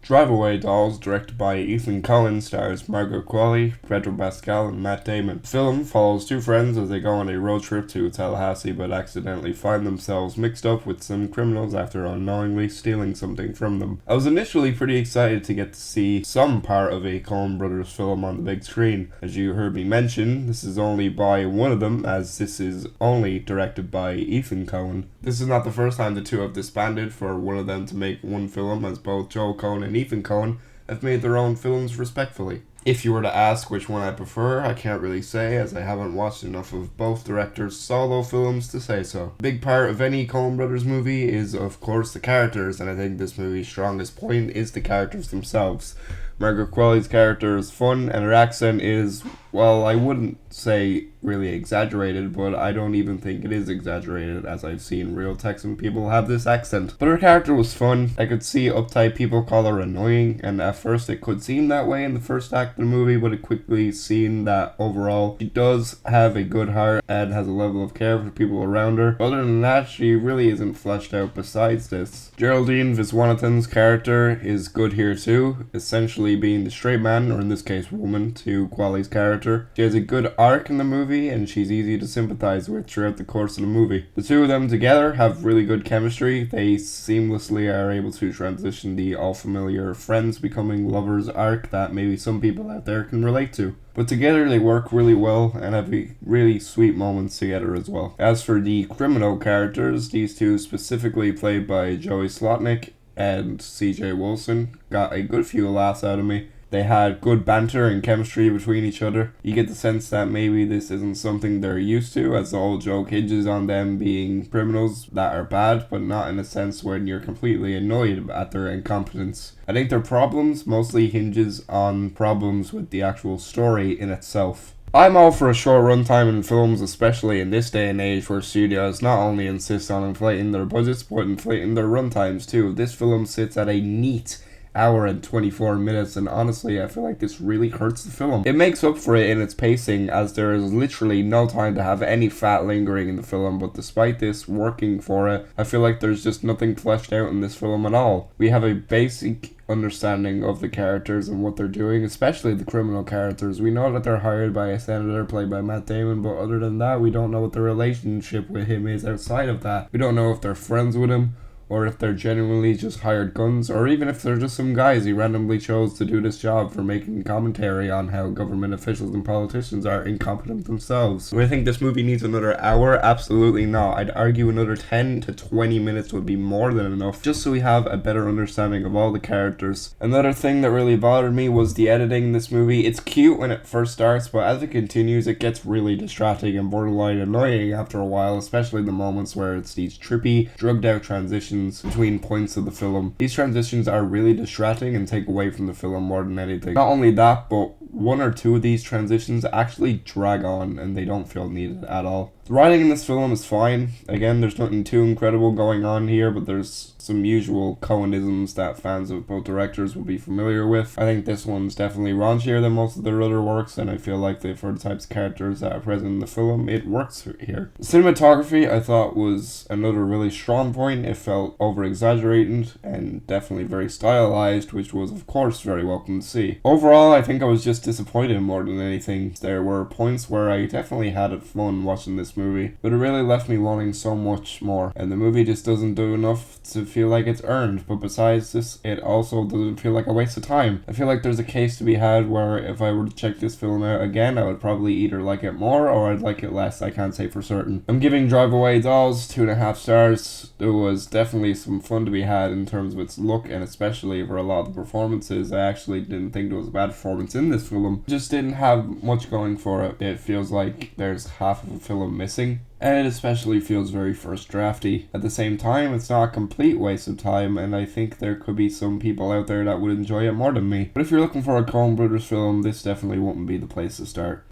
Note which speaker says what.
Speaker 1: Drive-Away Dolls, directed by Ethan Coen, stars Margaret Qualley, Pedro Pascal, and Matt Damon. The film follows two friends as they go on a road trip to Tallahassee but accidentally find themselves mixed up with some criminals after unknowingly stealing something from them. I was initially pretty excited to get to see some part of a Coen Brothers film on the big screen. As you heard me mention, this is only by one of them, as this is only directed by Ethan Coen. This is not the first time the two have disbanded for one of them to make one film, as both Joel Coen and Ethan Coen have made their own films respectfully. If you were to ask which one I prefer, I can't really say, as I haven't watched enough of both directors' solo films to say so. A big part of any Coen Brothers movie is, of course, the characters, and I think this movie's strongest point is the characters themselves. Margaret Qualley's character is fun, and her accent is, well, I wouldn't say really exaggerated, but I don't even think it is exaggerated, as I've seen real Texan people have this accent. But her character was fun. I could see uptight people call her annoying, and at first it could seem that way in the first act of the movie, but it quickly seen that overall she does have a good heart and has a level of care for people around her. Other than that, she really isn't fleshed out besides this. Geraldine Viswanathan's character is good here too, essentially being the straight man, or in this case woman, to Qualley's character. She has a good arc in the movie, and she's easy to sympathize with throughout the course of the movie. The two of them together have really good chemistry. They seamlessly are able to transition the all-familiar friends becoming lovers arc that maybe some people out there can relate to. But together they work really well and have really sweet moments together as well. As for the criminal characters, these two, specifically played by Joey Slotnick and CJ Wilson, got a good few laughs out of me. They had good banter and chemistry between each other. You get the sense that maybe this isn't something they're used to, as the whole joke hinges on them being criminals that are bad, but not in a sense when you're completely annoyed at their incompetence. I think their problems mostly hinges on problems with the actual story in itself. I'm all for a short runtime in films, especially in this day and age where studios not only insist on inflating their budgets, but inflating their runtimes too. This film sits at a neat hour and 24 minutes, and honestly I feel like this really hurts the film. It makes up for it in its pacing, as there is literally no time to have any fat lingering in the film, but despite this working for it, I feel like there's just nothing fleshed out in this film at all. We have a basic understanding of the characters and what they're doing, especially the criminal characters. We know that they're hired by a senator played by Matt Damon, but other than that, we don't know what the relationship with him is outside of that. We don't know if they're friends with him, or if they're genuinely just hired guns, or even if they're just some guys he randomly chose to do this job for making commentary on how government officials and politicians are incompetent themselves. Do I think this movie needs another hour? Absolutely not. I'd argue another 10 to 20 minutes would be more than enough, just so we have a better understanding of all the characters. Another thing that really bothered me was the editing in this movie. It's cute when it first starts, but as it continues it gets really distracting and borderline annoying after a while, especially the moments where it's these trippy, drugged out transitions between points of the film. These transitions are really distracting and take away from the film more than anything. Not only that, but one or two of these transitions actually drag on and they don't feel needed at all. The writing in this film is fine. Again, there's nothing too incredible going on here, but there's some usual Coenisms that fans of both directors will be familiar with. I think this one's definitely raunchier than most of their other works, and I feel like for the types of characters that are present in the film, it works here. The cinematography, I thought, was another really strong point. It felt over-exaggerated and definitely very stylized, which was, of course, very welcome to see. Overall, I think I was just disappointed more than anything. There were points where I definitely had fun watching this movie, but it really left me wanting so much more, and the movie just doesn't do enough to feel like it's earned. But besides this, it also doesn't feel like a waste of time. I feel like there's a case to be had where if I were to check this film out again, I would probably either like it more or I'd like it less. I can't say for certain. I'm giving Drive-Away Dolls 2.5 stars. There was definitely some fun to be had in terms of its look, and especially for a lot of the performances. I actually didn't think there was a bad performance in this film. It just didn't have much going for it. It feels like there's half of a film missing, and it especially feels very first drafty. At the same time, it's not a complete waste of time, and I think there could be some people out there that would enjoy it more than me. But if you're looking for a Coen Brothers film, this definitely wouldn't be the place to start.